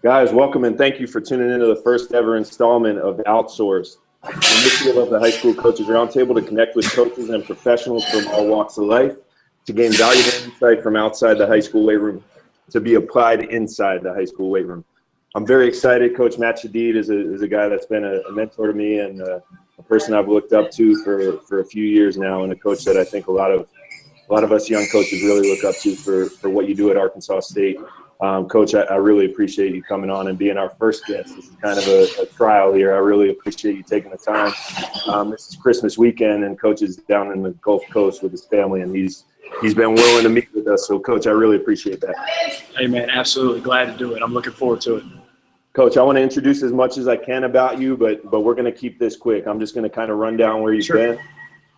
Guys, welcome and thank you for tuning into the first ever installment of Outsourced, an initiative of the High School Coaches Roundtable to connect with coaches and professionals from all walks of life to gain valuable insight from outside the high school weight room to be applied inside the high school weight room. I'm very excited. Coach Matt Shadid is a guy that's been a mentor to me and a person I've looked up to for a few years now, and a coach that I think a lot of us young coaches really look up to for what you do at Arkansas State. Coach, I really appreciate you coming on and being our first guest. This is kind of a trial here. I really appreciate you taking the time. This is Christmas weekend, and Coach is down in the Gulf Coast with his family, and he's been willing to meet with us. So, Coach, I really appreciate that. Hey, man, absolutely glad to do it. I'm looking forward to it. Coach, I want to introduce as much as I can about you, but we're going to keep this quick. I'm just going to kind of run down where you've been.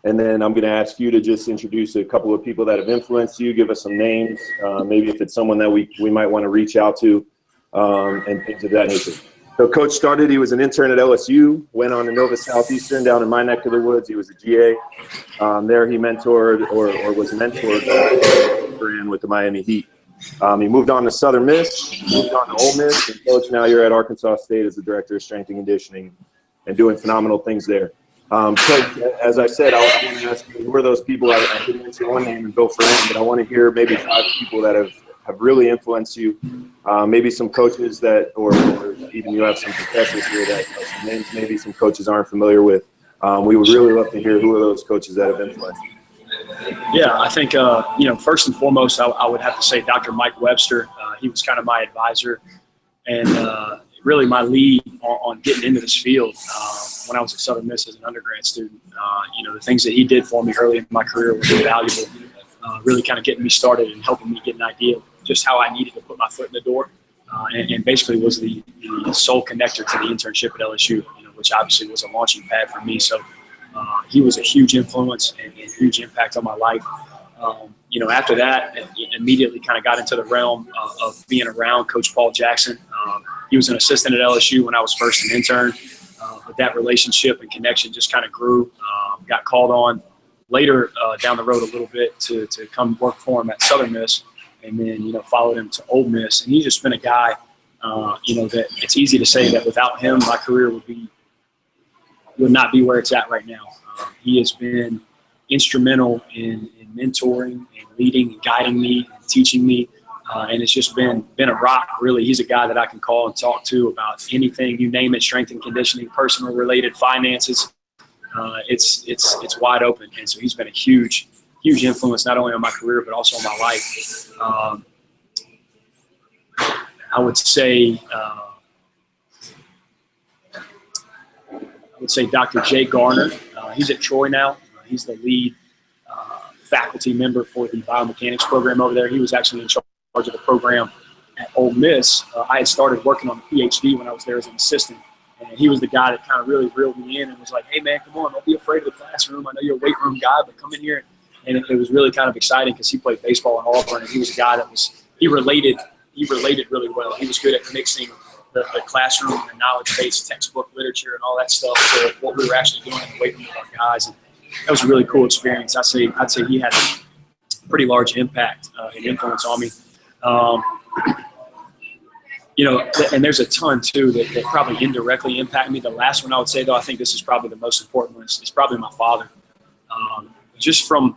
And then I'm going to ask you to just introduce a couple of people that have influenced you, give us some names, maybe if it's someone that we might want to reach out to, and things of that nature. So Coach started, he was an intern at LSU, went on to Nova Southeastern down in my neck of the woods. He was a GA. There he mentored or was mentored with the Miami Heat. He moved on to Southern Miss, moved on to Ole Miss, and Coach, now you're at Arkansas State as the Director of Strength and Conditioning and doing phenomenal things there. Coach, as I said, I want to ask you, who are those people? I didn't mention one name and go for him, but I want to hear maybe 5 people that have really influenced you. Maybe some coaches that, or even you have some professors here that some names maybe some coaches aren't familiar with. We would really love to hear who are those coaches that have influenced you. Yeah, I think, first and foremost, I would have to say Dr. Mike Webster. He was kind of my advisor and really my lead on getting into this field. When I was at Southern Miss as an undergrad student, the things that he did for me early in my career were really valuable, really kind of getting me started and helping me get an idea of just how I needed to put my foot in the door, and basically was the sole connector to the internship at LSU, which obviously was a launching pad for me. So he was a huge influence and a huge impact on my life. After that, immediately kind of got into the realm of being around Coach Paul Jackson. He was an assistant at LSU when I was first an intern. But that relationship and connection just kind of grew. Got called on later down the road a little bit to come work for him at Southern Miss, and then followed him to Ole Miss. And he's just been a guy, that it's easy to say that without him, my career would not be where it's at right now. He has been instrumental in mentoring and leading and guiding me and teaching me. And it's just been a rock, really. He's a guy that I can call and talk to about anything, you name it, strength and conditioning, personal related, finances. It's wide open. And so he's been a huge influence, not only on my career, but also on my life. I would say Dr. Jay Garner. He's at Troy now. He's the lead faculty member for the biomechanics program over there. He was actually in charge of the program at Ole Miss. I had started working on the PhD when I was there as an assistant, and he was the guy that kind of really reeled me in and was like, "Hey man, come on, don't be afraid of the classroom. I know you're a weight room guy, but come in here." And it was really kind of exciting because he played baseball in Auburn, and he was a guy that he related really well. He was good at mixing the classroom and the knowledge-based textbook literature and all that stuff to what we were actually doing in the weight room with our guys. And that was a really cool experience. I'd say he had a pretty large impact and influence on me. And there's a ton too that probably indirectly impact me. The last one I would say, though, I think this is probably the most important one. It's probably my father. Just from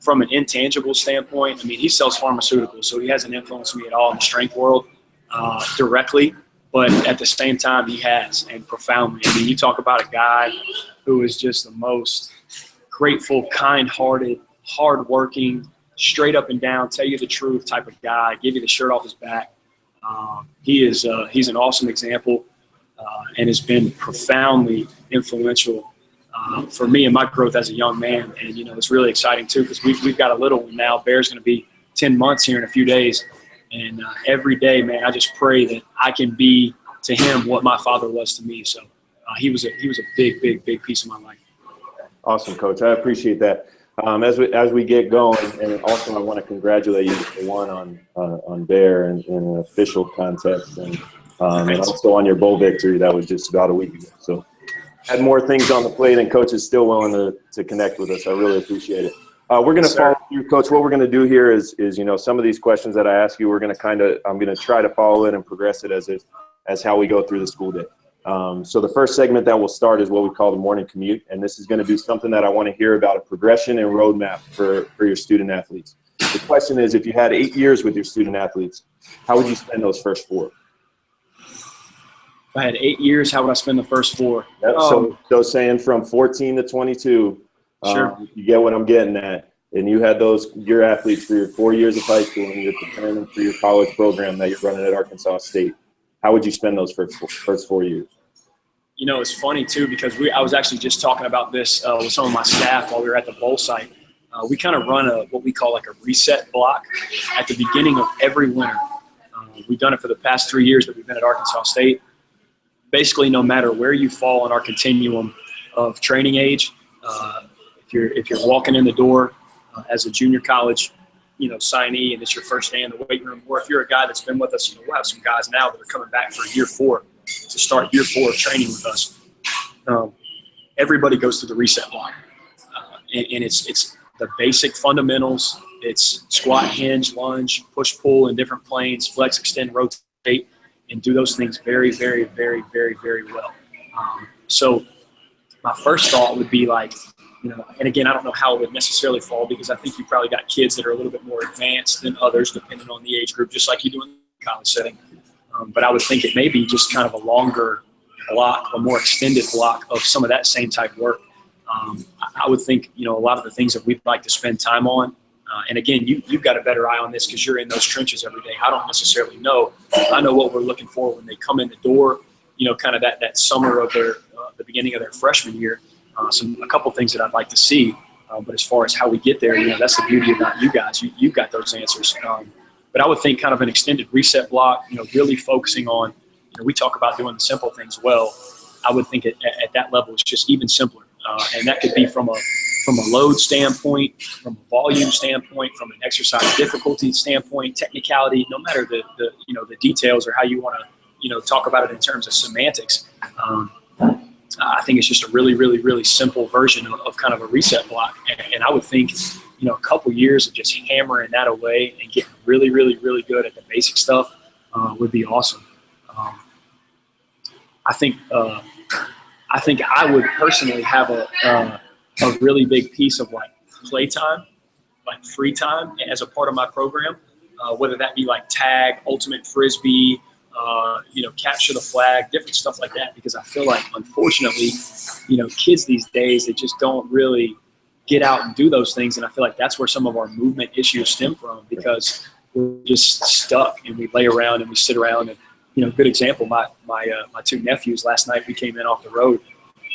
an intangible standpoint, I mean, he sells pharmaceuticals, so he hasn't influenced me at all in the strength world directly, but at the same time he has, and profoundly. I mean, you talk about a guy who is just the most grateful, kind-hearted, hard-working, straight up and down, tell you the truth type of guy, give you the shirt off his back. He's an awesome example and has been profoundly influential for me and my growth as a young man. And, it's really exciting too, because we've got a little one now. Bear's going to be 10 months here in a few days. And every day, man, I just pray that I can be to him what my father was to me. So he was a big piece of my life. Awesome, Coach. I appreciate that. As we get going, and also I want to congratulate you for one on Bear in an official contest, and also on your bowl victory that was just about a week ago. So had more things on the plate, and Coach is still willing to connect with us. I really appreciate it. We're going to follow through, Coach. What we're going to do here is some of these questions that I ask you, I'm going to try to follow it and progress it as if as how we go through the school day. So the first segment that we'll start is what we call the morning commute, and this is going to be something that I want to hear about, a progression and roadmap for your student athletes. The question is, if you had 8 years with your student athletes, how would you spend those first 4? If I had 8 years, how would I spend the first 4? Yep, so saying from 14 to 22, sure. You get what I'm getting at. And you had your athletes for your 4 years of high school, and you're preparing them for your college program that you're running at Arkansas State. How would you spend those first 4 years? You know, it's funny too, because I was actually just talking about this with some of my staff while we were at the bowl site. We kind of run what we call like a reset block at the beginning of every winter. We've done it for the past 3 years that we've been at Arkansas State. Basically, no matter where you fall on our continuum of training age, if you're walking in the door as a junior college, signee, and it's your first day in the weight room, or if you're a guy that's been with us, we'll have some guys now that are coming back for year 4 to start year 4 of training with us. Everybody goes through the reset block, and it's the basic fundamentals. It's squat, hinge, lunge, push, pull in different planes, flex, extend, rotate, and do those things very, very, very, very, very well. So my first thought would be like, and again, I don't know how it would necessarily fall, because I think you probably got kids that are a little bit more advanced than others, depending on the age group, just like you do in the college setting. But I would think it may be just kind of a longer block, a more extended block of some of that same type work. I would think, a lot of the things that we'd like to spend time on. And again, you've got a better eye on this because you're in those trenches every day. I don't necessarily know. I know what we're looking for when they come in the door, kind of that summer of the beginning of their freshman year. A couple things that I'd like to see. But as far as how we get there, that's the beauty about you guys. You've got those answers. But I would think kind of an extended reset block, really focusing on, we talk about doing the simple things well. I would think at that level it's just even simpler. And that could be from a load standpoint, from a volume standpoint, from an exercise difficulty standpoint, technicality, no matter the details or how you want to, talk about it in terms of semantics. I think it's just a really, really, really simple version of kind of a reset block. And I would think, a couple years of just hammering that away and getting really, really, really good at the basic stuff would be awesome. I think I would personally have a really big piece of like playtime, like free time as a part of my program, whether that be like tag, ultimate frisbee, capture the flag, different stuff like that, because I feel like, unfortunately, kids these days, they just don't really get out and do those things. And I feel like that's where some of our movement issues stem from, because we're just stuck and we lay around and we sit around. And, good example, my 2 nephews last night, we came in off the road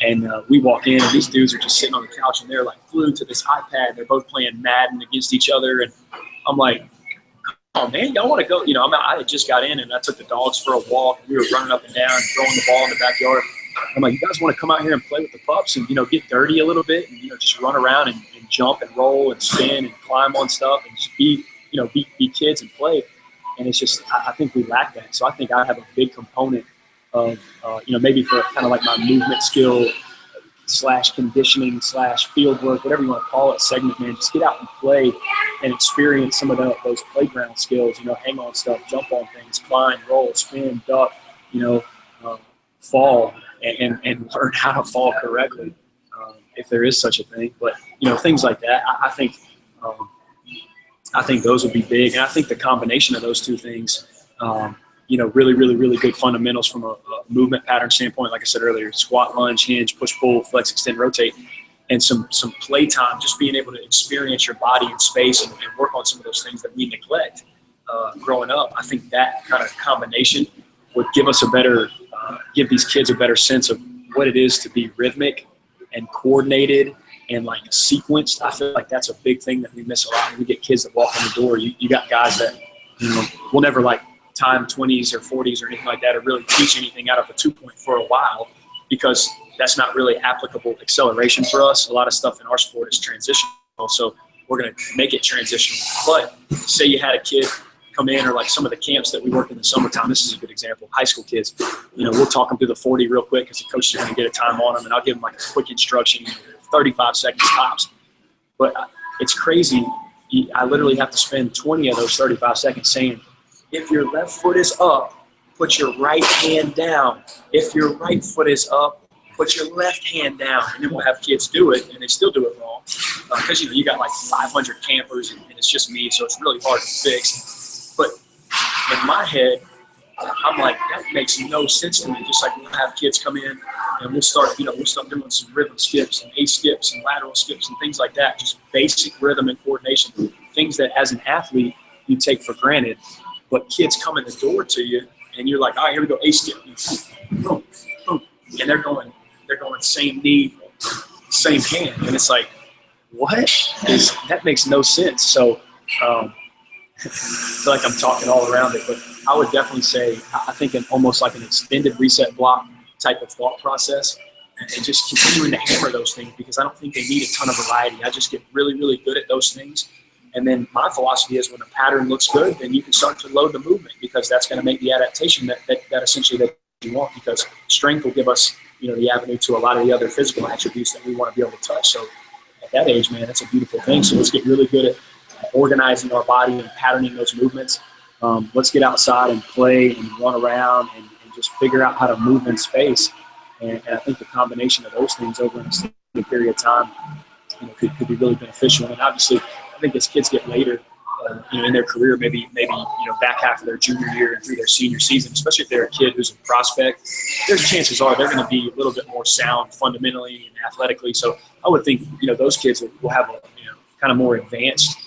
and we walk in and these dudes are just sitting on the couch and they're like glued to this iPad. They're both playing Madden against each other. And I'm like, oh man, y'all want to go? I had just got in and I took the dogs for a walk. We were running up and down, throwing the ball in the backyard. I'm like, you guys want to come out here and play with the pups and, get dirty a little bit and, just run around and jump and roll and spin and climb on stuff and just be kids and play. And it's just, I think we lack that. So I think I have a big component of, maybe for kind of like my movement skill / conditioning / field work, whatever you want to call it, segment, man, just get out and play and experience some of those playground skills, hang on stuff, jump on things, climb, roll, spin, duck, fall and learn how to fall correctly, if there is such a thing. But, things like that, I think those would be big. And I think the combination of those two things, really, really, really good fundamentals from a movement pattern standpoint. Like I said earlier, squat, lunge, hinge, push, pull, flex, extend, rotate, and some play time, just being able to experience your body in space and work on some of those things that we neglect growing up. I think that kind of combination would give us give these kids a better sense of what it is to be rhythmic and coordinated and like sequenced. I feel like that's a big thing that we miss a lot when we get kids that walk in the door. You got guys that, will never like time 20s or 40s or anything like that, or really teach anything out of a 2-point for a while, because that's not really applicable acceleration for us. A lot of stuff in our sport is transitional, so we're going to make it transitional. But say you had a kid come in, or like some of the camps that we work in the summertime, this is a good example, high school kids, we'll talk them through the 40 real quick because the coach is going to get a time on them, and I'll give them like a quick instruction, 35 seconds tops. But it's crazy. I literally have to spend 20 of those 35 seconds saying, if your left foot is up, put your right hand down. If your right foot is up, put your left hand down. And then we'll have kids do it, and they still do it wrong. Because, you got like 500 campers, and it's just me, so it's really hard to fix. But in my head, I'm like, that makes no sense to me. Just like we'll have kids come in, and we'll start doing some rhythm skips and A skips and lateral skips and things like that. Just basic rhythm and coordination, things that as an athlete you take for granted. But kids come in the door to you, and you're like, all right, here we go, A skip. Boom, boom. And they're going same knee, same hand. And it's like, that makes no sense. So I feel like I'm talking all around it, but I would definitely say I think almost like an extended reset block type of thought process, and just continuing to hammer those things, because I don't think they need a ton of variety. I just get really, really good at those things. And then my philosophy is when a pattern looks good, then you can start to load the movement, because that's going to make the adaptation that essentially that you want, because strength will give us, the avenue to a lot of the other physical attributes that we want to be able to touch. So at that age, man, that's a beautiful thing. So let's get really good at organizing our body and patterning those movements. Let's get outside and play and run around and just figure out how to move in space. And I think the combination of those things over an extended period of time, could be really beneficial. And obviously, I think as kids get later, in their career, maybe back half of their junior year and through their senior season, especially if they're a kid who's a prospect, there's chances are they're going to be a little bit more sound fundamentally and athletically. So I would think, those kids will have a kind of more advanced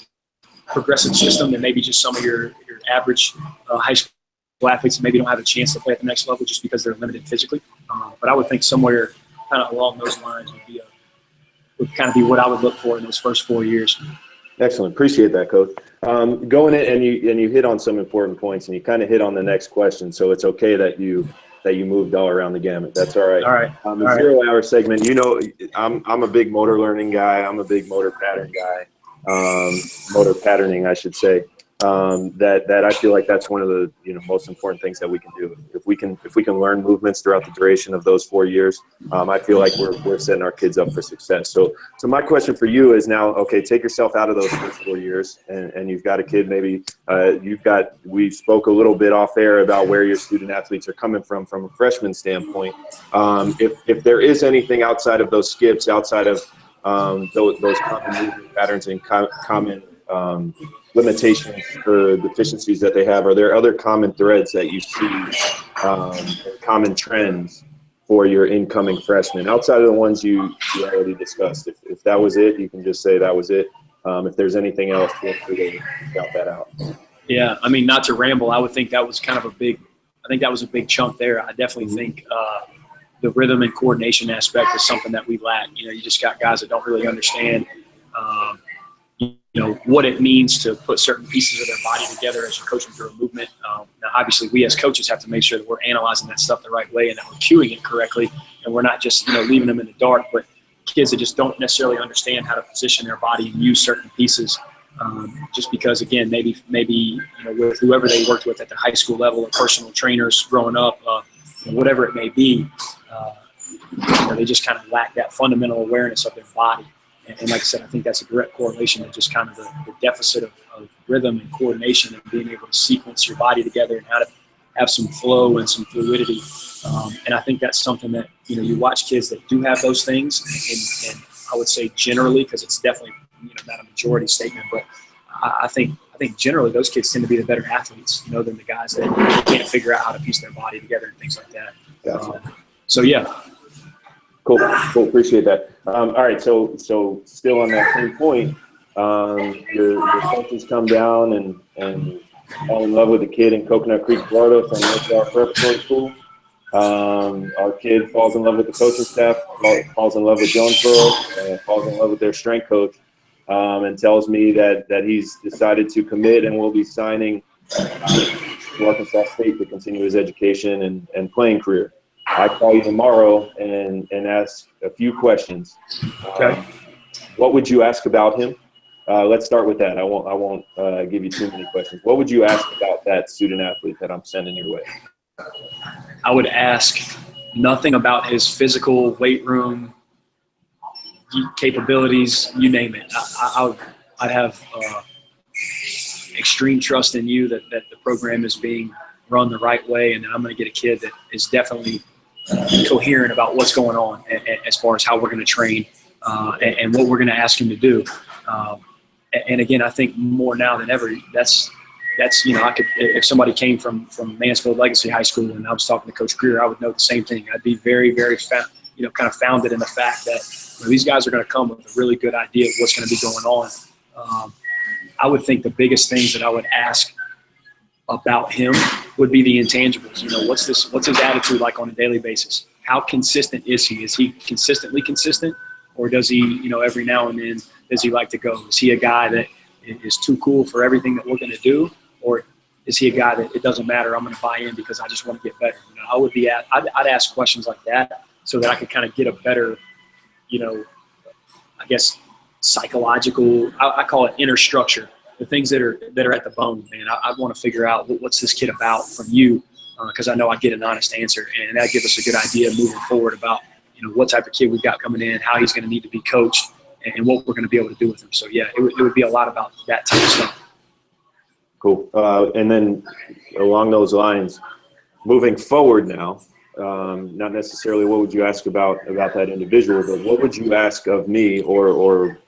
progressive system than maybe just some of your average high school athletes that maybe don't have a chance to play at the next level just because they're limited physically. But I would think somewhere kind of along those lines would kind of be what I would look for in those first 4 years. Excellent. Appreciate that, Coach. Going in, and you hit on some important points, and you kind of hit on the next question. So it's okay that you moved all around the gamut. That's all right. All right. The 0 hour segment. I'm a big motor learning guy. I'm a big motor pattern guy. Motor patterning, I should say. That I feel like that's one of the most important things that we can do. If we can learn movements throughout the duration of those 4 years, I feel like we're setting our kids up for success. So my question for you is now, okay, take yourself out of those first 4 years, and you've got a kid. Maybe we spoke a little bit off air about where your student athletes are coming from a freshman standpoint. If there is anything outside of those skips, outside of those common movement patterns and common limitations or deficiencies that they have, are there other common threads that you see, common trends for your incoming freshmen outside of the ones you already discussed? If that was it, you can just say that was it. If there's anything else, feel free to shout that out. Yeah, I mean, not to ramble, I would think that was kind of a big chunk there. I definitely think the rhythm and coordination aspect is something that we lack. You just got guys that don't really understand what it means to put certain pieces of their body together as you're coaching through a movement. Now, obviously, we as coaches have to make sure that we're analyzing that stuff the right way and that we're cueing it correctly, and we're not just leaving them in the dark. But kids that just don't necessarily understand how to position their body and use certain pieces, just because, again, maybe with whoever they worked with at the high school level or personal trainers growing up, whatever it may be, they just kind of lack that fundamental awareness of their body. And like I said, I think that's a direct correlation to just kind of the deficit of rhythm and coordination and being able to sequence your body together and how to have some flow and some fluidity. And I think that's something that, you watch kids that do have those things. And I would say generally, because it's definitely, not a majority statement, but I think generally those kids tend to be the better athletes, than the guys that can't figure out how to piece their body together and things like that. Gotcha. So, yeah. Cool. Appreciate that. All right. So still on that same point, your coaches come down and fall in love with a kid in Coconut Creek, Florida, from North Preparatory School. Our kid falls in love with the coaching staff, falls in love with Jonesboro, falls in love with their strength coach, and tells me that he's decided to commit and will be signing to Arkansas State to continue his education and playing career. I call you tomorrow and ask a few questions. Okay. What would you ask about him? Let's start with that. I won't give you too many questions. What would you ask about that student athlete that I'm sending your way? I would ask nothing about his physical weight room capabilities, you name it. I'd have extreme trust in you that the program is being run the right way, and then I'm going to get a kid that is definitely coherent about what's going on as far as how we're going to train and what we're going to ask him to do. And again, I think more now than ever, that's I could, if somebody came from Mansfield Legacy High School and I was talking to Coach Greer, I would know the same thing. I'd be very, very kind of founded in the fact that these guys are going to come with a really good idea of what's going to be going on. I would think the biggest things that I would ask about him would be the intangibles. What's his attitude like on a daily basis? How consistent is he? Is he consistently consistent, or does he, every now and then, does he like to go? Is he a guy that is too cool for everything that we're going to do, or is he a guy that it doesn't matter, I'm going to buy in because I just want to get better? I'd ask questions like that so that I could kind of get a better, I guess, psychological, I call it inner structure. The things that are at the bone, man. I want to figure out what's this kid about from you, because I know I get an honest answer, and that gives us a good idea moving forward about what type of kid we've got coming in, how he's going to need to be coached, and what we're going to be able to do with him. So yeah, it would be a lot about that type of stuff. Cool. And then along those lines, moving forward now, not necessarily what would you ask about that individual, but what would you ask of me or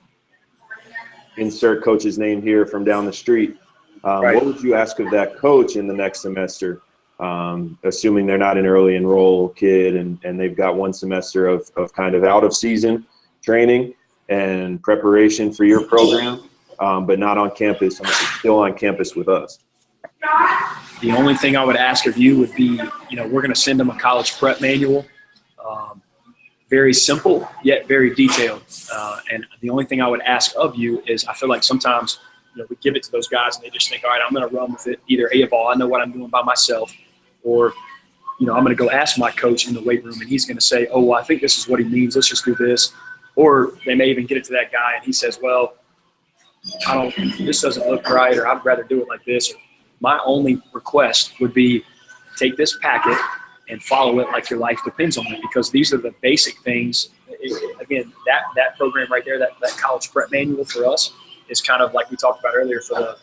insert coach's name here from down the street. Right. What would you ask of that coach in the next semester, assuming they're not an early enroll kid and they've got one semester of kind of out of season training and preparation for your program, but not on campus, still on campus with us? The only thing I would ask of you would be, we're going to send them a college prep manual. Very simple, yet very detailed. And the only thing I would ask of you is, I feel like sometimes, we give it to those guys and they just think, all right, I'm going to run with it. Either A, of all, I know what I'm doing by myself, or, I'm going to go ask my coach in the weight room and he's going to say, oh, well, I think this is what he means. Let's just do this. Or they may even get it to that guy and he says, well, this doesn't look right, or I'd rather do it like this. Or my only request would be, take this packet and follow it like your life depends on it, because these are the basic things. Again, that program right there, that college prep manual for us is kind of like we talked about earlier for the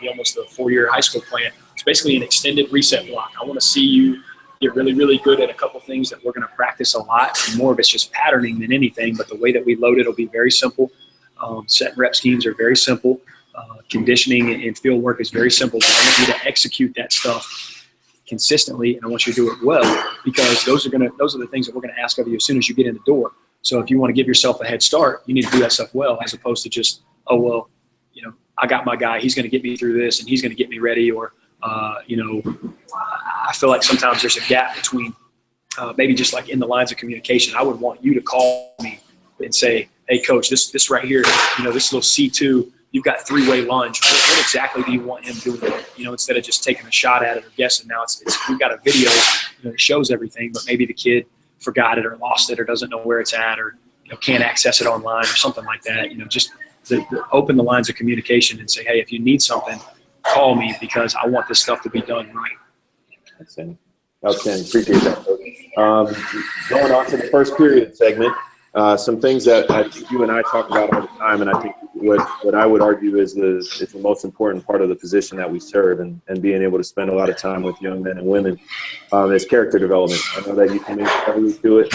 almost the 4-year high school plan. It's basically an extended reset block. I want to see you get really, really good at a couple things that we're going to practice a lot, and more of it's just patterning than anything, but the way that we load it will be very simple. Set and rep schemes are very simple. Conditioning and field work is very simple, but I want you to execute that stuff consistently, and I want you to do it well, because those are the things that we're going to ask of you as soon as you get in the door. So if you want to give yourself a head start, you need to do that stuff well, as opposed to just, oh, well, I got my guy, he's going to get me through this and he's going to get me ready. Or, I feel like sometimes there's a gap between maybe just like in the lines of communication. I would want you to call me and say, hey, coach, this right here, this little C2, you've got 3-way lunge. What exactly do you want him doing? Instead of just taking a shot at it or guessing. Now we've got a video that shows everything, but maybe the kid forgot it or lost it or doesn't know where it's at, or can't access it online or something like that. Just open the lines of communication and say, hey, if you need something, call me, because I want this stuff to be done right. Outstanding. Appreciate that, Coach. Going on to the first period segment. Some things that I think you and I talk about all the time, and I think what I would argue is the most important part of the position that we serve, and being able to spend a lot of time with young men and women is character development. I know that you can make heavily to it,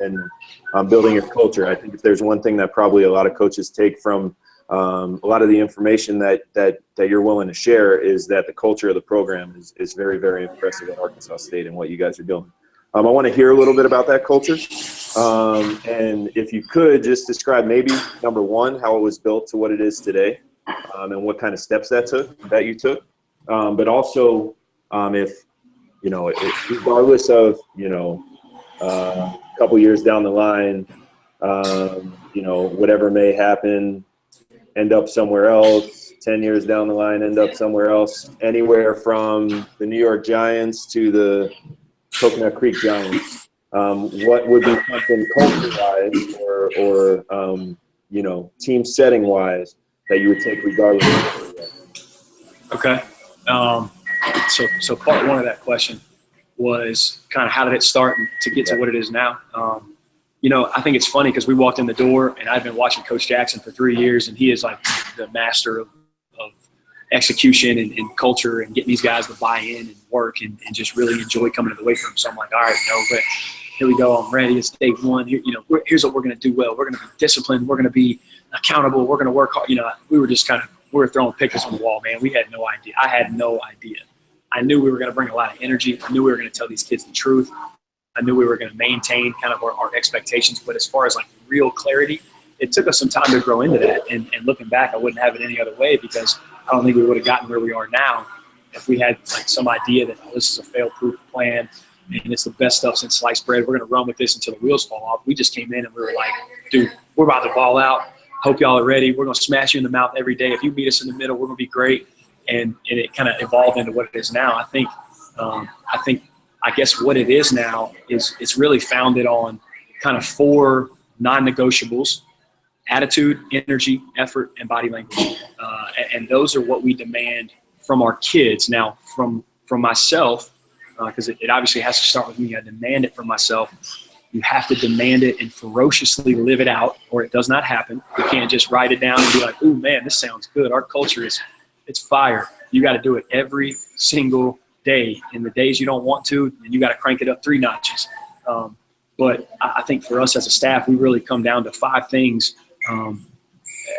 and building your culture. I think if there's one thing that probably a lot of coaches take from a lot of the information that you're willing to share, is that the culture of the program is very, very impressive at Arkansas State and what you guys are doing. I want to hear a little bit about that culture. And if you could just describe maybe, number one, how it was built to what it is today, and what kind of steps that you took. But also, if regardless of, a couple years down the line, whatever may happen, end up somewhere else, 10 years down the line, end up somewhere else, anywhere from the New York Giants to the Coconut Creek Giants, what would be something culture-wise or team setting-wise that you would take regardless of that? Okay. So part one of that question was kind of how did it start to get to what it is now? I think it's funny because we walked in the door and I've been watching Coach Jackson for 3 years, and he is like the master of execution and culture and getting these guys to buy in and work and just really enjoy coming to the weight room. So I'm like, all right, but here we go. I'm ready. It's day one. Here, here's what we're going to do well. We're going to be disciplined. We're going to be accountable. We're going to work hard. We were just we were throwing pictures on the wall, man. We had no idea. I had no idea. I knew we were going to bring a lot of energy. I knew we were going to tell these kids the truth. I knew we were going to maintain kind of our expectations. But as far as like real clarity, it took us some time to grow into that. And looking back, I wouldn't have it any other way, because I don't think we would have gotten where we are now if we had like some idea that, oh, this is a fail-proof plan and it's the best stuff since sliced bread. We're going to run with this until the wheels fall off. We just came in and we were like, dude, we're about to ball out. Hope y'all are ready. We're going to smash you in the mouth every day. If you meet us in the middle, we're going to be great. And it kind of evolved into what it is now. I guess what it is now is it's really founded on kind of 4 non-negotiables: attitude, energy, effort, and body language. And those are what we demand from our kids. Now, from myself, because it obviously has to start with me. I demand it from myself. You have to demand it and ferociously live it out, or it does not happen. You can't just write it down and be like, ooh, man, this sounds good. Our culture it's fire. You got to do it every single day. In the days you don't want to, and you got to crank it up 3 notches. But I think for us as a staff, we really come down to 5 things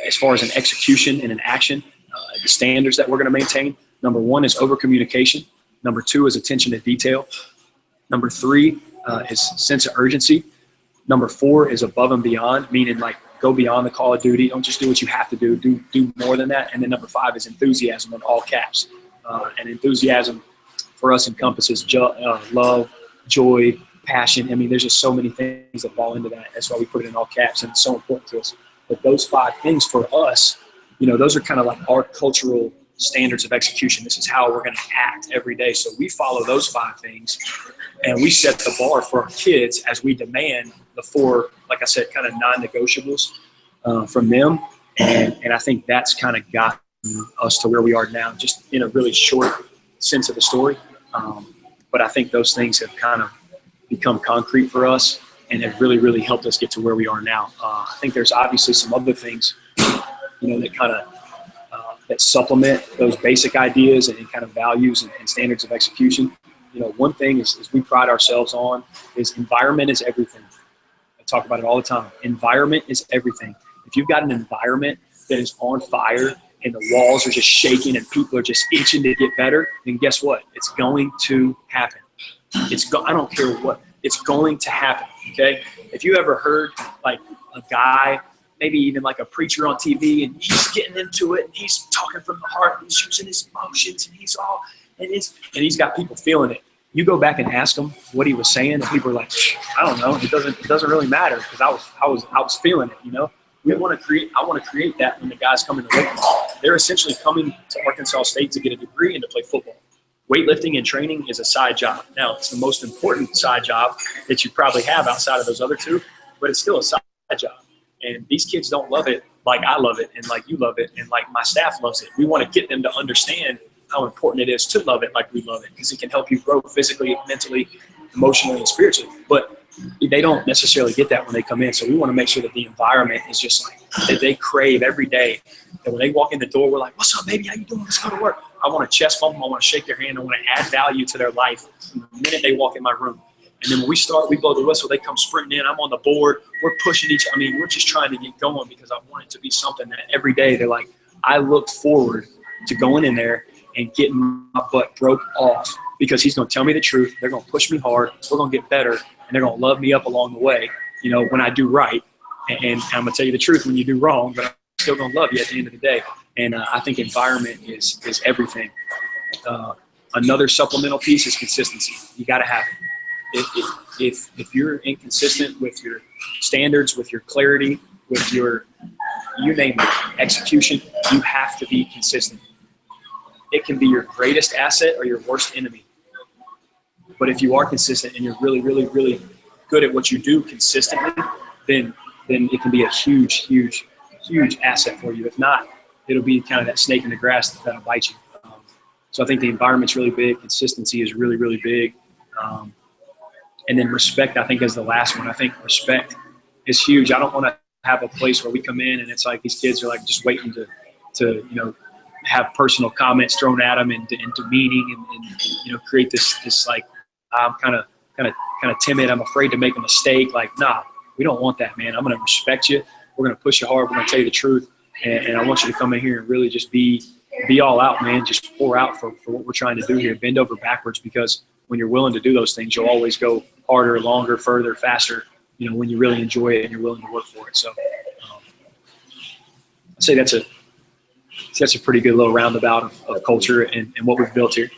as far as an execution and an action, the standards that we're going to maintain. Number 1 is over communication. Number 2 is attention to detail. Number 3 is sense of urgency. Number 4 is above and beyond, meaning like go beyond the call of duty. Don't just do what you have to do. Do more than that. And then number 5 is enthusiasm in all caps. And enthusiasm for us encompasses love, joy, passion. I mean, there's just so many things that fall into that. That's why we put it in all caps, and it's so important to us. But those 5 things for us, those are kind of like our cultural standards of execution. This is how we're going to act every day. So we follow those 5 things, and we set the bar for our kids as we demand the 4, like I said, kind of non-negotiables from them. And I think that's kind of gotten us to where we are now, just in a really short sense of the story. But I think those things have kind of become concrete for us and have really, really helped us get to where we are now. I think there's obviously some other things, that kind of that supplement those basic ideas and kind of values and standards of execution. One thing is we pride ourselves on is environment is everything. I talk about it all the time. Environment is everything. If you've got an environment that is on fire and the walls are just shaking and people are just itching to get better, then guess what? It's going to happen. I don't care what. It's going to happen, okay? If you ever heard like a guy, maybe even like a preacher on TV, and he's getting into it, and he's talking from the heart, and he's using his emotions, and he's got people feeling it. You go back and ask him what he was saying, and people are like, I don't know. It doesn't really matter because I was feeling it. I want to create that when the guys come in the weight room. They're essentially coming to Arkansas State to get a degree and to play football. Weightlifting and training is a side job. Now, it's the most important side job that you probably have outside of those other 2, but it's still a side job. And these kids don't love it like I love it and like you love it and like my staff loves it. We want to get them to understand how important it is to love it like we love it, because it can help you grow physically, mentally, emotionally, and spiritually. But they don't necessarily get that when they come in. So we want to make sure that the environment is just like that they crave every day. And when they walk in the door, we're like, what's up, baby? How you doing? Let's go to work. I want to chest bump them. I want to shake their hand. I want to add value to their life from the minute they walk in my room. And then when we start, we blow the whistle. They come sprinting in. I'm on the board. We're pushing we're just trying to get going because I want it to be something that every day they're like, I look forward to going in there and getting my butt broke off because he's going to tell me the truth. They're going to push me hard. We're going to get better, and they're going to love me up along the way, when I do right. And I'm going to tell you the truth when you do wrong, but I'm still going to love you at the end of the day. And I think environment is everything. Another supplemental piece is consistency. You got to have it. If you're inconsistent with your standards, with your clarity, with your, you name it, execution, you have to be consistent. It can be your greatest asset or your worst enemy. But if you are consistent and you're really, really, really good at what you do consistently, then it can be a huge, huge, huge asset for you. If not, it'll be kind of that snake in the grass that'll bite you. So I think the environment's really big. Consistency is really, really big. And then respect, I think, is the last one. I think respect is huge. I don't want to have a place where we come in and it's like these kids are like just waiting to have personal comments thrown at them and demeaning and create this like, I'm kind of timid. I'm afraid to make a mistake. Like, nah, we don't want that, man. I'm going to respect you. We're going to push you hard. We're going to tell you the truth. And I want you to come in here and really just be all out, man. Just pour out for what we're trying to do here. Bend over backwards, because when you're willing to do those things, you'll always go harder, longer, further, faster, when you really enjoy it and you're willing to work for it. So I'd say that's a pretty good little roundabout of culture and what we've built here.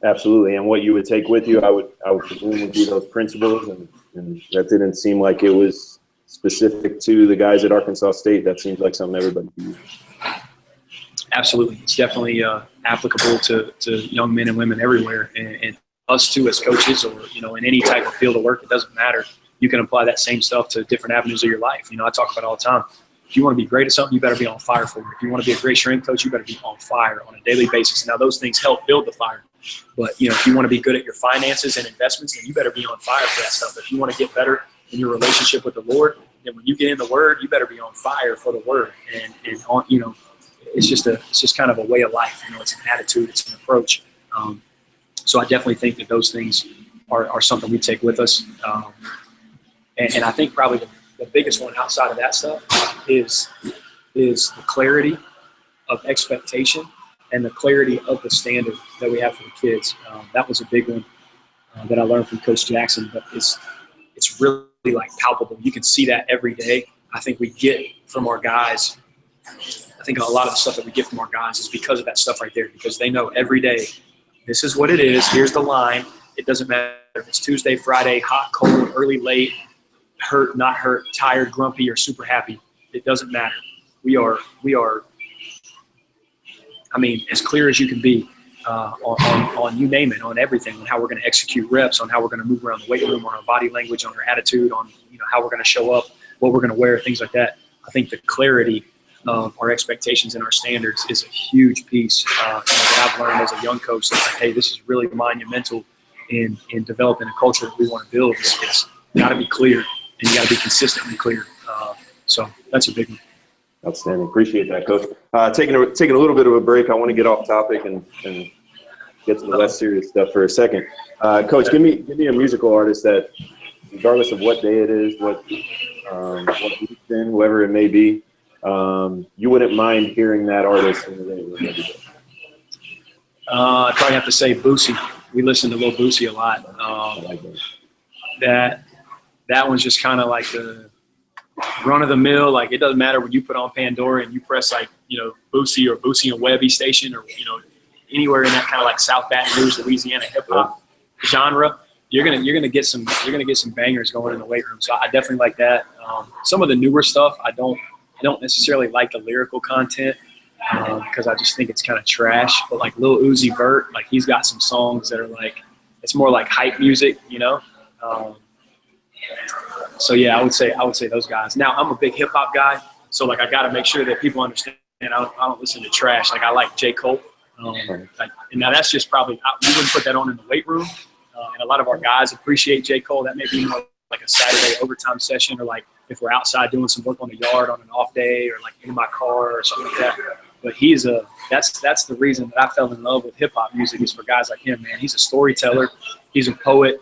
Absolutely. And what you would take with you, I would presume would be those principles, and that didn't seem like it was specific to the guys at Arkansas State. That seems like something everybody can use. Absolutely. It's definitely applicable to young men and women everywhere, and us too as coaches, or in any type of field of work. It doesn't matter. You can apply that same stuff to different avenues of your life. I talk about it all the time. If you want to be great at something, you better be on fire for it. If you want to be a great strength coach, you better be on fire on a daily basis. Now, those things help build the fire. But, if you want to be good at your finances and investments, then you better be on fire for that stuff. If you want to get better in your relationship with the Lord, then when you get in the Word, you better be on fire for the Word. And it's just kind of a way of life. It's an attitude. It's an approach. So I definitely think that those things are something we take with us. And I think probably the biggest one outside of that stuff is the clarity of expectation and the clarity of the standard that we have for the kids. That was a big one that I learned from Coach Jackson, but it's really like palpable. You can see that every day. I think we get from our guys. I think a lot of the stuff that we get from our guys is because of that stuff right there, because they know every day, this is what it is. Here's the line. It doesn't matter if it's Tuesday, Friday, hot, cold, early, late, hurt, not hurt, tired, grumpy, or super happy. It doesn't matter. We are, as clear as you can be on you name it, on everything, on how we're going to execute reps, on how we're going to move around the weight room, on our body language, on our attitude, on how we're going to show up, what we're going to wear, things like that. I think the clarity of our expectations and our standards is a huge piece that I've learned as a young coach. That, like, hey, this is really monumental in developing a culture that we want to build. It's got to be clear, and you got to be consistently clear. So that's a big one. Outstanding. Appreciate that, Coach. Taking a little bit of a break. I want to get off topic and get to the less serious stuff for a second. Coach, give me a musical artist that, regardless of what day it is, what season, whoever it may be, you wouldn't mind hearing that artist in the radio every day. I'd probably have to say Boosie. We listen to Lil Boosie a lot. I like that. That one's just kind of like the run of the mill. Like, it doesn't matter when you put on Pandora and you press Boosie or Boosie and Webby station, or anywhere in that kind of like South Baton Rouge, Louisiana hip hop genre. You're gonna get some bangers going in the weight room. So I definitely like that. Some of the newer stuff, I don't necessarily like the lyrical content because I just think it's kind of trash. But like Lil Uzi Vert, like, he's got some songs that are like, it's more like hype music, So yeah, I would say those guys. Now, I'm a big hip hop guy, so like, I got to make sure that people understand I don't listen to trash. Like, I like J. Cole. And now that's just probably, we wouldn't put that on in the weight room. And a lot of our guys appreciate J. Cole. That may be more like a Saturday overtime session, or like if we're outside doing some work on the yard on an off day, or like in my car or something like that. But that's the reason that I fell in love with hip hop music, is for guys like him, man. He's a storyteller. He's a poet.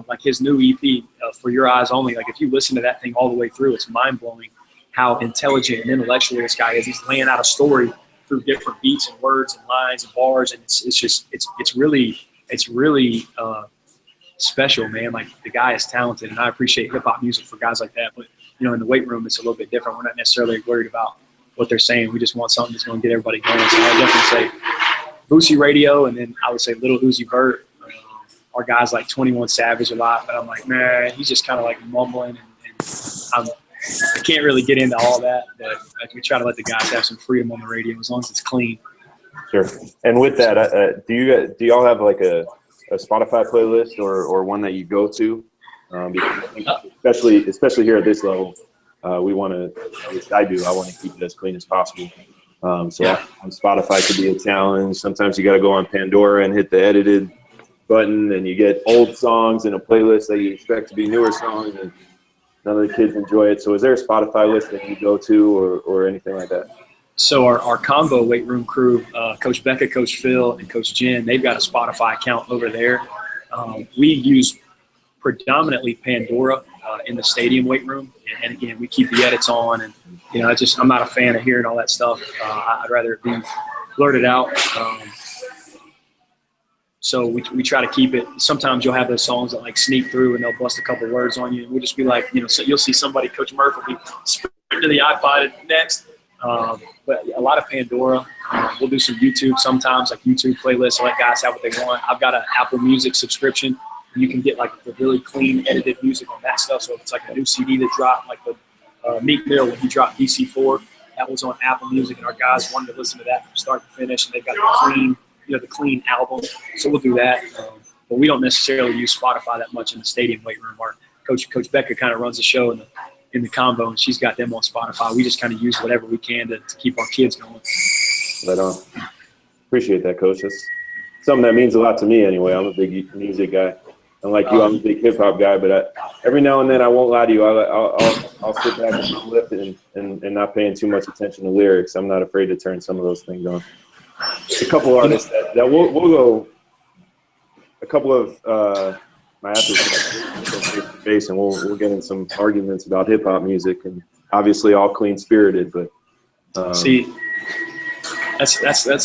Like his new EP, For Your Eyes Only, like, if you listen to that thing all the way through, it's mind-blowing how intelligent and intellectual this guy is. He's laying out a story through different beats and words and lines and bars, and it's really special, man. Like, the guy is talented, and I appreciate hip-hop music for guys like that. But, in the weight room, it's a little bit different. We're not necessarily worried about what they're saying. We just want something that's going to get everybody going. So I would definitely say Boosie Radio, and then I would say Little Uzi Vert. Our guys like 21 Savage a lot, but I'm like, man, he's just kind of like mumbling, and I can't really get into all that. But we try to let the guys have some freedom on the radio as long as it's clean. Sure. And with that, do y'all have like a Spotify playlist or one that you go to? Because especially here at this level, we want to. At least I do. I want to keep it as clean as possible. On Spotify could be a challenge. Sometimes you got to go on Pandora and hit the edited button, and you get old songs in a playlist that you expect to be newer songs, and none of the kids enjoy it. So is there a Spotify list that you go to or anything like that? So our combo weight room crew, Coach Becca, Coach Phil, and Coach Jen, they've got a Spotify account over there. We use predominantly Pandora in the stadium weight room, and again, we keep the edits on. And I'm not a fan of hearing all that stuff. I'd rather it be blurted out. So we try to keep it. Sometimes you'll have those songs that like sneak through and they'll bust a couple words on you. And we'll just be like, so you'll see somebody, Coach Murphy will be sprinting to the iPod next. But a lot of Pandora. We'll do some YouTube sometimes, like YouTube playlists. Let guys have what they want. I've got an Apple Music subscription. You can get like the really clean edited music on that stuff. So if it's like a new CD that dropped, like the Meek Mill when he dropped DC4, that was on Apple Music, and our guys wanted to listen to that from start to finish, and they've got the clean album. So we'll do that. But we don't necessarily use Spotify that much in the stadium weight room. Our Coach Becca kind of runs the show in the combo, and she's got them on Spotify. We just kind of use whatever we can to keep our kids going. Right on. Appreciate that, Coach. That's something that means a lot to me anyway. I'm a big music guy. Unlike you, I'm a big hip-hop guy, but every now and then, I won't lie to you, I'll sit back and lift and not paying too much attention to lyrics. I'm not afraid to turn some of those things on. A couple artists that we'll go, a couple of my athletes face to face, and we'll get in some arguments about hip-hop music, and obviously all clean-spirited, but see, those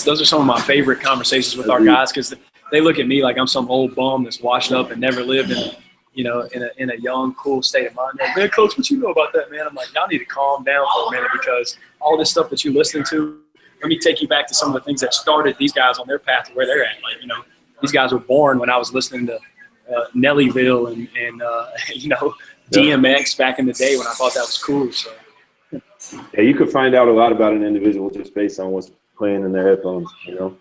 are some of my favorite conversations with our guys, because they look at me like I'm some old bum that's washed up and never lived in a young, cool state of mind. Like, man, Coach, what you know about that, man? I'm like, y'all need to calm down for a minute, because all this stuff that you're listening to, let me take you back to some of the things that started these guys on their path to where they're at. Like, these guys were born when I was listening to Nellyville and DMX back in the day when I thought that was cool. So yeah, you could find out a lot about an individual just based on what's playing in their headphones, Yep.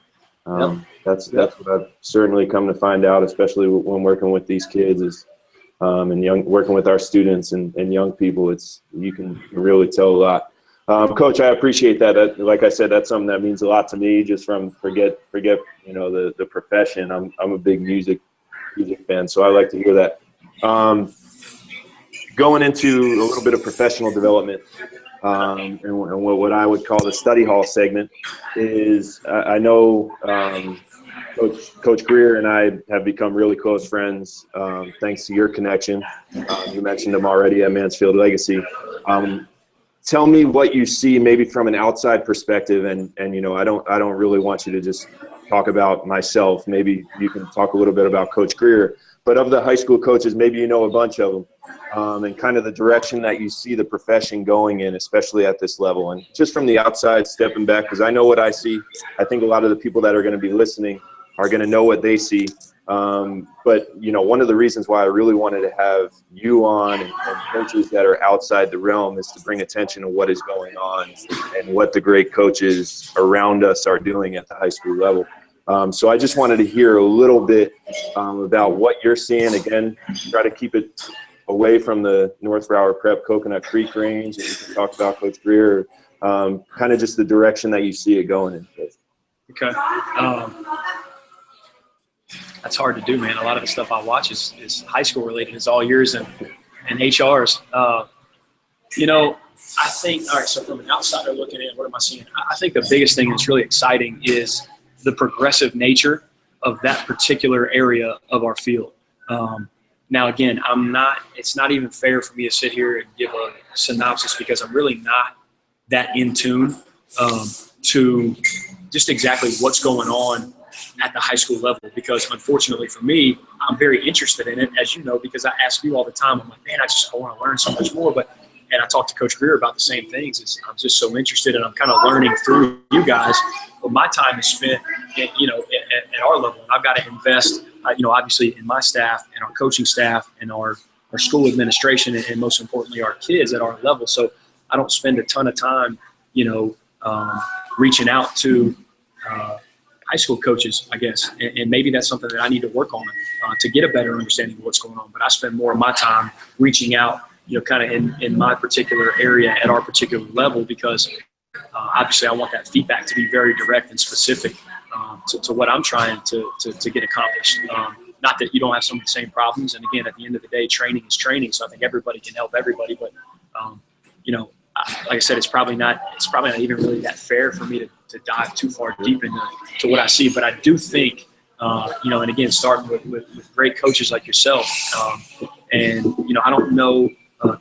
That's what I've certainly come to find out, especially when working with these kids and working with our students and young people. You can really tell a lot. Coach, I appreciate that. Like I said, that's something that means a lot to me. Just from forget the profession. I'm a big music fan, so I like to hear that. Going into a little bit of professional development. And what I would call the study hall segment is I know Coach Greer and I have become really close friends thanks to your connection. You mentioned him already at Mansfield Legacy. Tell me what you see maybe from an outside perspective, and I don't really want you to just talk about myself. Maybe you can talk a little bit about Coach Greer, but of the high school coaches, maybe you know a bunch of them. And kind of the direction that you see the profession going in, especially at this level. And just from the outside, stepping back, because I know what I see. I think a lot of the people that are going to be listening are going to know what they see. But, one of the reasons why I really wanted to have you on and coaches that are outside the realm is to bring attention to what is going on and what the great coaches around us are doing at the high school level. So I just wanted to hear a little bit about what you're seeing. Again, try to keep it away from the North Broward Prep Coconut Creek range, and you can talk about Coach Greer, kind of just the direction that you see it going in. Okay. That's hard to do, man. A lot of the stuff I watch is high school related. It's all yours and HRs. I think, all right, so from an outsider looking in, what am I seeing? I think the biggest thing that's really exciting is the progressive nature of that particular area of our field. Now, again, it's not even fair for me to sit here and give a synopsis, because I'm really not that in tune to just exactly what's going on at the high school level, because unfortunately for me, I'm very interested in it, as you know, because I ask you all the time. I'm like, man, I want to learn so much more. And I talked to Coach Greer about the same things. I'm just so interested, and I'm kind of learning through you guys. But my time is spent, at our level, and I've got to invest, obviously in my staff and our coaching staff and our school administration, and most importantly, our kids at our level. So I don't spend a ton of time, reaching out to high school coaches, I guess. And maybe that's something that I need to work on to get a better understanding of what's going on. But I spend more of my time reaching out, kind of in my particular area at our particular level, because obviously I want that feedback to be very direct and specific to what I'm trying to get accomplished. Not that you don't have some of the same problems. And again, at the end of the day, training is training. So I think everybody can help everybody. But, like I said, it's probably not even really that fair for me to dive too far deep into what I see. But I do think, and again, starting with great coaches like yourself, and I don't know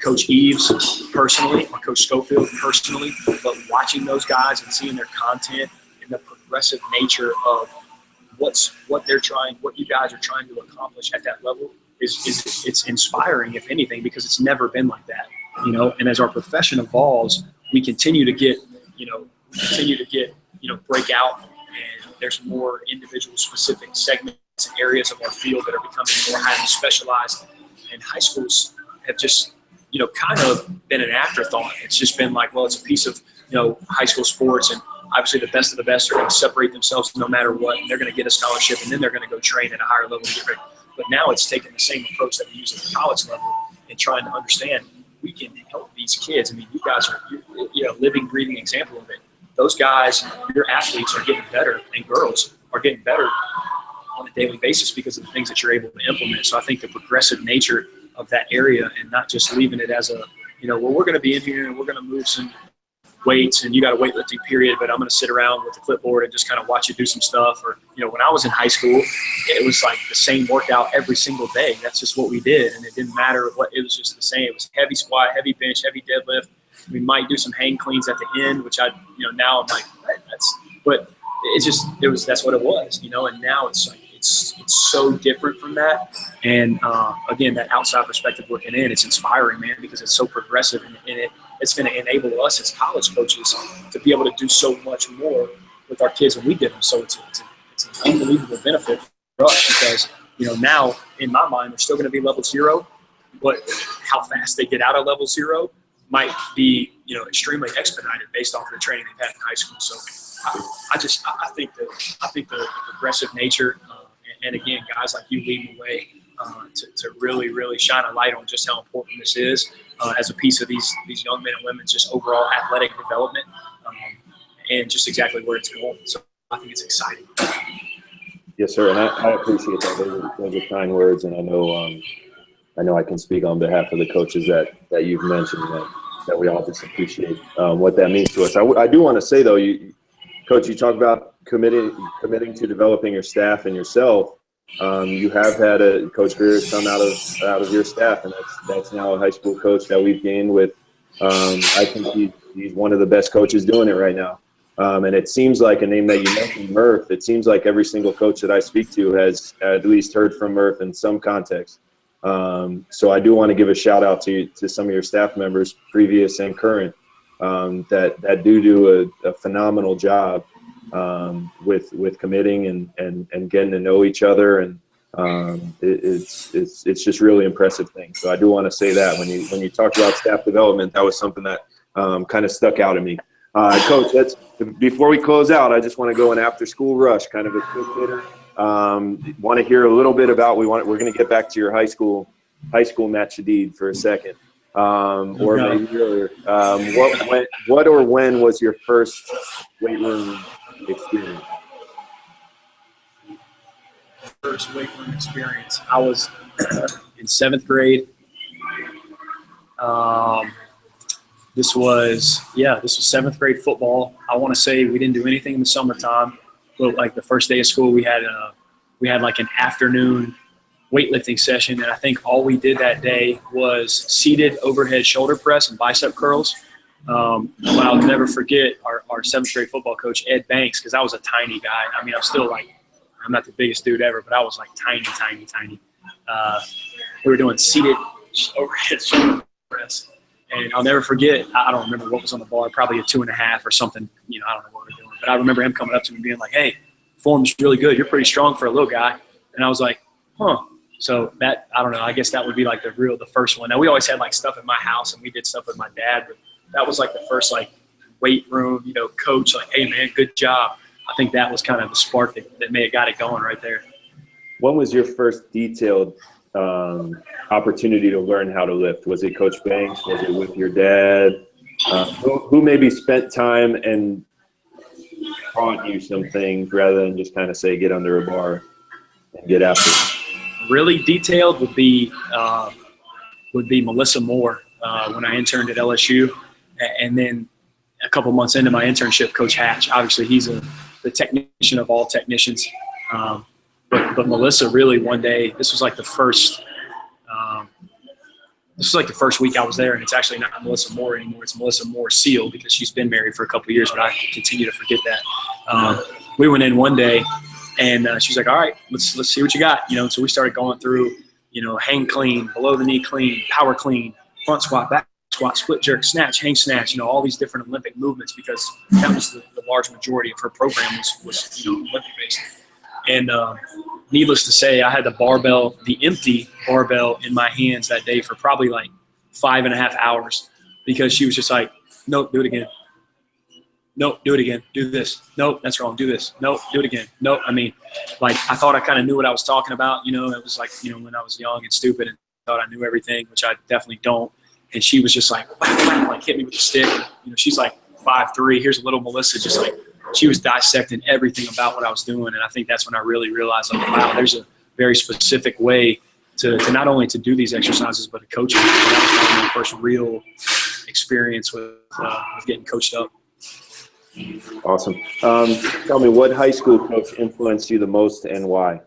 Coach Eves personally or Coach Schofield personally, but watching those guys and seeing their content and the progressive nature of what you guys are trying to accomplish at that level it's inspiring, if anything, because it's never been like that. And as our profession evolves, we continue to get break out, and there's more individual specific segments and areas of our field that are becoming more highly specialized. And high schools have just, kind of been an afterthought. It's just been like, well, it's a piece of, high school sports, and obviously the best of the best are going to separate themselves no matter what, and they're going to get a scholarship, and then they're going to go train at a higher level to get ready. But now it's taking the same approach that we use at the college level and trying to understand we can help these kids. I mean, you guys are living, breathing example of it. Those guys, your athletes are getting better, and girls are getting better on a daily basis because of the things that you're able to implement. So I think the progressive nature of that area, and not just leaving it as a, well, we're going to be in here and we're going to move some weights and you got a weightlifting period, but I'm going to sit around with the clipboard and just kind of watch you do some stuff. Or, when I was in high school, it was like the same workout every single day. That's just what we did. And it didn't matter what, it was just the same. It was heavy squat, heavy bench, heavy deadlift. We might do some hang cleans at the end, which now I'm like, that's what it was, and now it's like, it's so different from that. And again, that outside perspective looking in, it's inspiring, man, because it's so progressive, and it's going to enable us as college coaches to be able to do so much more with our kids than we did them. So it's an unbelievable benefit for us because, now in my mind, they're still going to be level 0, but how fast they get out of level 0 might be, extremely expedited based off of the training they've had in high school. So I think the progressive nature, and again, guys like you leading the way to really, really shine a light on just how important this is as a piece of these young men and women's just overall athletic development, and just exactly where it's going. So I think it's exciting. Yes, sir, and I appreciate that. Those are kind words, and I know I can speak on behalf of the coaches that you've mentioned that we all just appreciate what that means to us. I do want to say though, Coach, you talk about committing to developing your staff and yourself. You have had Coach Greer come out of your staff, and that's now a high school coach that we've gained with. I think he's one of the best coaches doing it right now. And it seems like a name that you mentioned, Murph. It seems like every single coach that I speak to has at least heard from Murph in some context. So I do want to give a shout out to some of your staff members, previous and current, that do a phenomenal job with committing and getting to know each other, and it's just really impressive thing. So I do want to say that when you talked about staff development, that was something that kind of stuck out at me. Coach, before we close out, I just want to go an after school rush, kind of a quick hitter. Want to hear a little bit about we're going to get back to your high school match deed for a second. Or maybe earlier. What or when was your first weight room experience? First weight room experience. I was in 7th grade. This was 7th grade football. I want to say we didn't do anything in the summertime, but like the first day of school, we had like an afternoon weightlifting session, and I think all we did that day was seated overhead shoulder press and bicep curls. But I'll never forget our 7th grade football coach, Ed Banks, because I was a tiny guy. I mean, I'm not the biggest dude ever, but I was like tiny. We were doing seated overhead shoulder press, and I'll never forget, I don't remember what was on the bar, probably a 2.5 or something. I don't know what we were doing, but I remember him coming up to me being like, "Hey, form's really good. You're pretty strong for a little guy." And I was like, "Huh." So that, I don't know, I guess that would be like the first one. Now, we always had like stuff at my house, and we did stuff with my dad, but that was like the first like weight room, coach, like, "Hey man, good job." I think that was kind of the spark that got it going right there. When was your first detailed opportunity to learn how to lift? Was it Coach Banks? Was it with your dad? Who maybe spent time and taught you some things rather than just kind of say, get under a bar and get after it? Really detailed would be Melissa Moore when I interned at LSU. And then a couple months into my internship, Coach Hatch, obviously he's the technician of all technicians. But Melissa really one day, this was like the first week I was there, and it's actually not Melissa Moore anymore. It's Melissa Moore Seal, because she's been married for a couple of years, but I continue to forget that. We went in one day, and she's like, all right, let's see what you got. So we started going through, hang clean, below the knee clean, power clean, front squat, back squat, split jerk, snatch, hang snatch, all these different Olympic movements, because that was the large majority of her program was Olympic based. And needless to say, I had the empty barbell in my hands that day for probably like 5.5 hours, because she was just like, nope, do it again. Nope, do it again. Do this. Nope, that's wrong. Do this. Nope, do it again. Nope. I mean, like, I thought I kind of knew what I was talking about. It was like, when I was young and stupid and thought I knew everything, which I definitely don't. And she was just like, like hit me with a stick. And, she's like 5'3". Here's a little Melissa, just like, she was dissecting everything about what I was doing. And I think that's when I really realized, like, wow, there's a very specific way to not only to do these exercises, but to coach them. So that was my first real experience with getting coached up. Awesome. Tell me, what high school coach influenced you the most and why?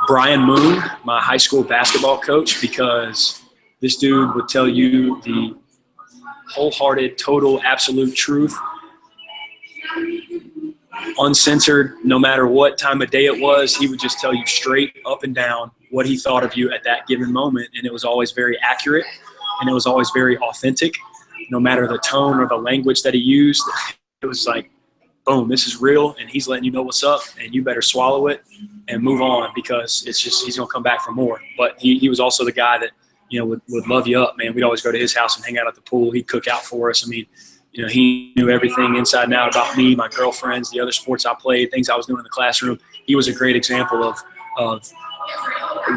Brian Moon, my high school basketball coach, because this dude would tell you the wholehearted, total, absolute truth, uncensored, no matter what time of day it was. He would just tell you straight up and down what he thought of you at that given moment, and it was always very accurate, and it was always very authentic. No matter the tone or the language that he used, it was like, boom, this is real, and he's letting you know what's up, and you better swallow it and move on, because it's just, he's going to come back for more. But he was also the guy that, would love you up, man. We'd always go to his house and hang out at the pool. He'd cook out for us. I mean, he knew everything inside and out about me, my girlfriends, the other sports I played, things I was doing in the classroom. He was a great example of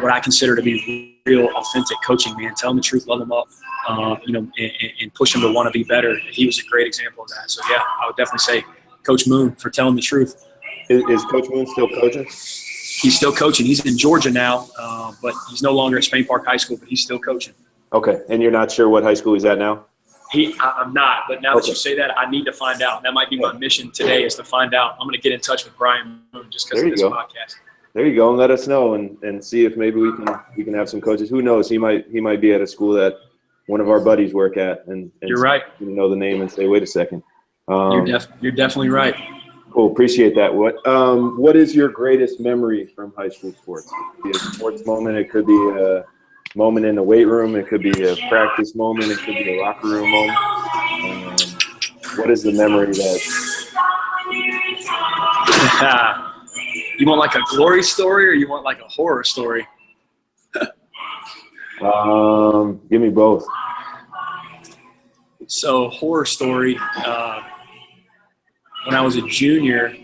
what I consider to be real, authentic coaching, man. Tell them the truth, love them up, and push them to want to be better. He was a great example of that. So, yeah, I would definitely say Coach Moon for telling the truth. Is Coach Moon still coaching? He's still coaching. He's in Georgia now, but he's no longer at Spain Park High School, but he's still coaching. Okay. And you're not sure what high school he's at now? I'm not, but now that you say that, I need to find out. That might be my mission today, is to find out. I'm going to get in touch with Brian Moon just because of this podcast. There you go, and let us know and see if maybe we can have some coaches. Who knows? He might be at a school that one of our buddies work at, and you're right. You know the name and say, wait a second. You're definitely right. Cool, appreciate that. What is your greatest memory from high school sports? It could be a sports moment. It could be a moment in the weight room. It could be a practice moment. It could be a locker room moment. What is the memory that? You want like a glory story, or you want like a horror story? Give me both. So, horror story. When I was a junior,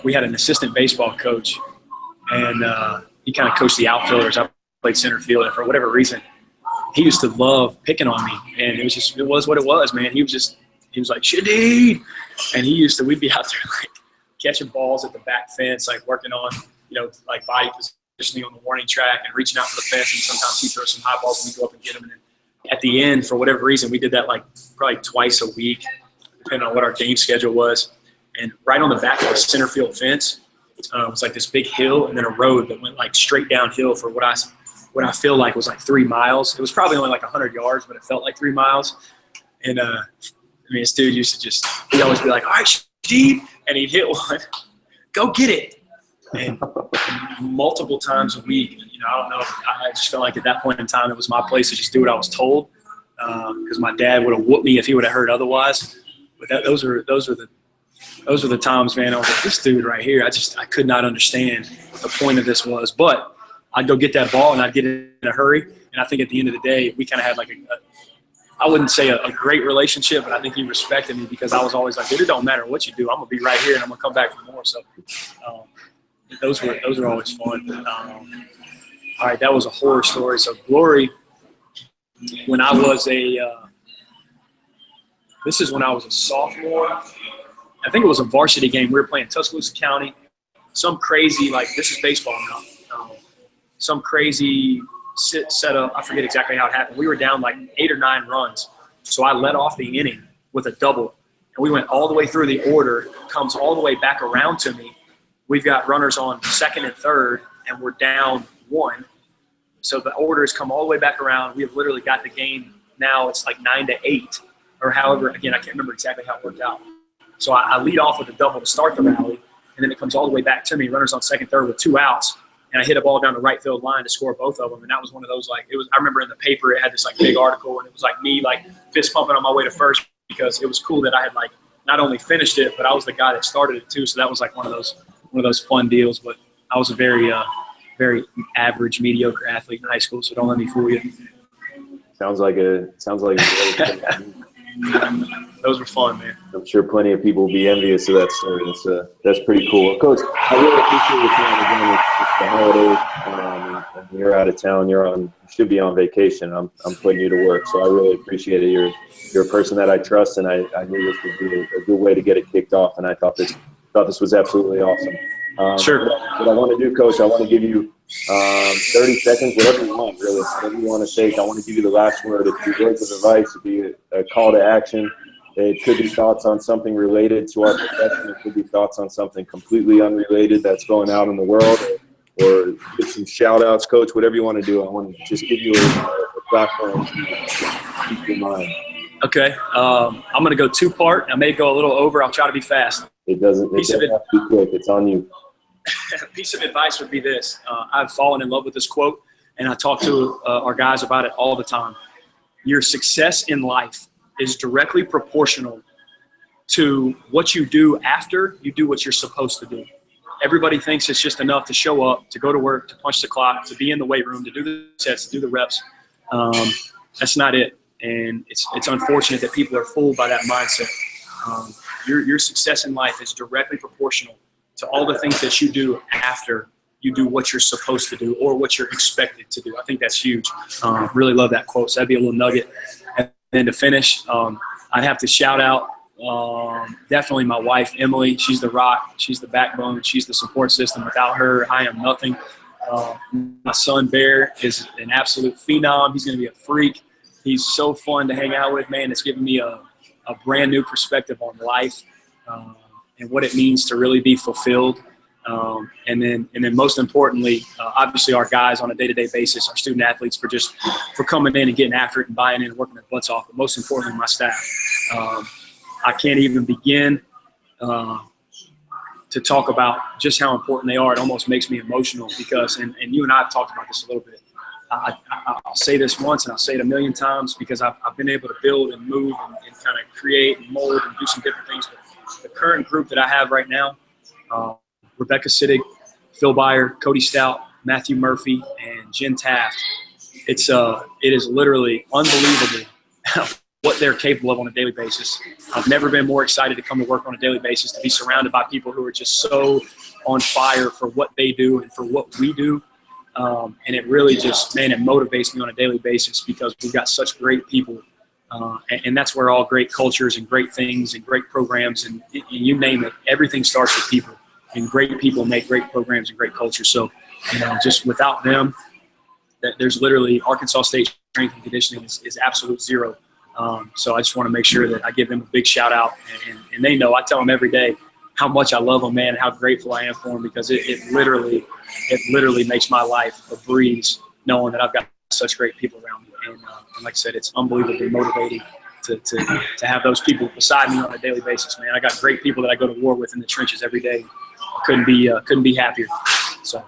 we had an assistant baseball coach, and he kind of coached the outfielders. I played center field, and for whatever reason, he used to love picking on me, and it was what it was, man. He was like, Shadid, and we'd be out there like catching balls at the back fence, like working on, like body positioning on the warning track and reaching out for the fence, and sometimes he'd throw some high balls and we'd go up and get them. And then at the end, for whatever reason, we did that like probably twice a week, depending on what our game schedule was. And right on the back of the center field fence was like this big hill and then a road that went like straight downhill for what I feel like was like 3 miles. It was probably only like 100 yards, but it felt like 3 miles. And this dude used to he'd always be like, all right, deep, and he'd hit one, go get it. And multiple times a week, I don't know, I just felt like at that point in time it was my place to just do what I was told, because my dad would have whooped me if he would have heard otherwise. But those were the times, man. I was like, this dude right here, I could not understand what the point of this was. But I'd go get that ball and I'd get it in a hurry. And I think at the end of the day, we kind of had like I wouldn't say a great relationship, but I think he respected me because I was always like, dude, it don't matter what you do. I'm going to be right here and I'm going to come back for more. So those were always fun. All right, that was a horror story. So glory, when I was this is when I was a sophomore. I think it was a varsity game. We were playing Tuscaloosa County. Some crazy, like, this is baseball now. Some crazy set up. I forget exactly how it happened. We were down like 8 or 9 runs. So I led off the inning with a double. And we went all the way through the order, comes all the way back around to me. We've got runners on second and third, and we're down 1. So the order has come all the way back around. We have literally got the game now. It's like 9-8 or however. Again, I can't remember exactly how it worked out. So I lead off with a double to start the rally, and then it comes all the way back to me. Runners on second, third with 2 outs, and I hit a ball down the right field line to score both of them. And that was one of those, like, it was. I remember in the paper it had this like big article, and it was like me like fist pumping on my way to first because it was cool that I had like not only finished it, but I was the guy that started it too. So that was like one of those fun deals. But I was a very average, mediocre athlete in high school. So don't let me fool you. Sounds like a Those were fun, man. I'm sure plenty of people will be envious of that story. That's pretty cool. Coach, I really appreciate your time. Again, it's the holidays. And you're out of town. You should be on vacation. I'm putting you to work. So I really appreciate it. You're a person that I trust, and I knew this would be a good way to get it kicked off. And I thought this was absolutely awesome. Sure. What I want to do, Coach, I want to give you 30 seconds, whatever you want, really, whatever you want to take. I want to give you the last word. It could be words of advice. It could be a call to action. It could be thoughts on something related to our profession. It could be thoughts on something completely unrelated that's going out in the world, or give some shout-outs, Coach, whatever you want to do. I want to just give you a platform to keep your mind. Okay. I'm going to go 2-part. I may go a little over. I'll try to be fast. It doesn't have to be quick. It's on you. A piece of advice would be this. I've fallen in love with this quote, and I talk to our guys about it all the time. Your success in life is directly proportional to what you do after you do what you're supposed to do. Everybody thinks it's just enough to show up, to go to work, to punch the clock, to be in the weight room, to do the sets, to do the reps. That's not it. And it's unfortunate that people are fooled by that mindset. Your success in life is directly proportional to all the things that you do after you do what you're supposed to do or what you're expected to do. I think that's huge. Really love that quote. So that'd be a little nugget. And then to finish, I'd have to shout out definitely my wife, Emily. She's the rock. She's the backbone. She's the support system. Without her, I am nothing. My son, Bear, is an absolute phenom. He's going to be a freak. He's so fun to hang out with, man. It's given me a brand new perspective on life and what it means to really be fulfilled. And then most importantly, obviously our guys on a day-to-day basis, our student athletes for coming in and getting after it and buying in and working their butts off. But most importantly, my staff. I can't even begin to talk about just how important they are. It almost makes me emotional because, and you and I have talked about this a little bit. I'll say this once and I'll say it a million times because I've been able to build and move and kind of create and mold and do some different things. But the current group that I have right now, Rebecca Siddig, Phil Byer, Cody Stout, Matthew Murphy, and Jen Taft. It is literally unbelievable what they're capable of on a daily basis. I've never been more excited to come to work on a daily basis, to be surrounded by people who are just so on fire for what they do and for what we do. And it really just, man, it motivates me on a daily basis because we've got such great people. And that's where all great cultures and great things and great programs and you name it, everything starts with people. And great people make great programs and great culture. So, just without them, there's literally Arkansas State strength and conditioning is absolute zero. So I just want to make sure that I give them a big shout out. And they know, I tell them every day how much I love them, man, and how grateful I am for them because it literally makes my life a breeze knowing that I've got such great people around me. And like I said, it's unbelievably motivating to have those people beside me on a daily basis, man. I got great people that I go to war with in the trenches every day. Couldn't be happier. So,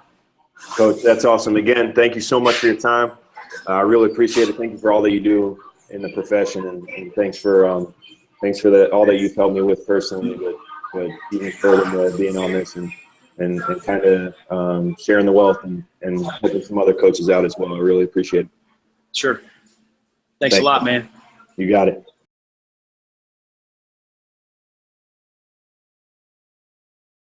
Coach, that's awesome. Again, thank you so much for your time. I really appreciate it. Thank you for all that you do in the profession, and thanks for that all that you've helped me with personally, but even further being on this and kind of sharing the wealth and helping some other coaches out as well. I really appreciate it. Sure. Thanks a lot, man. You got it.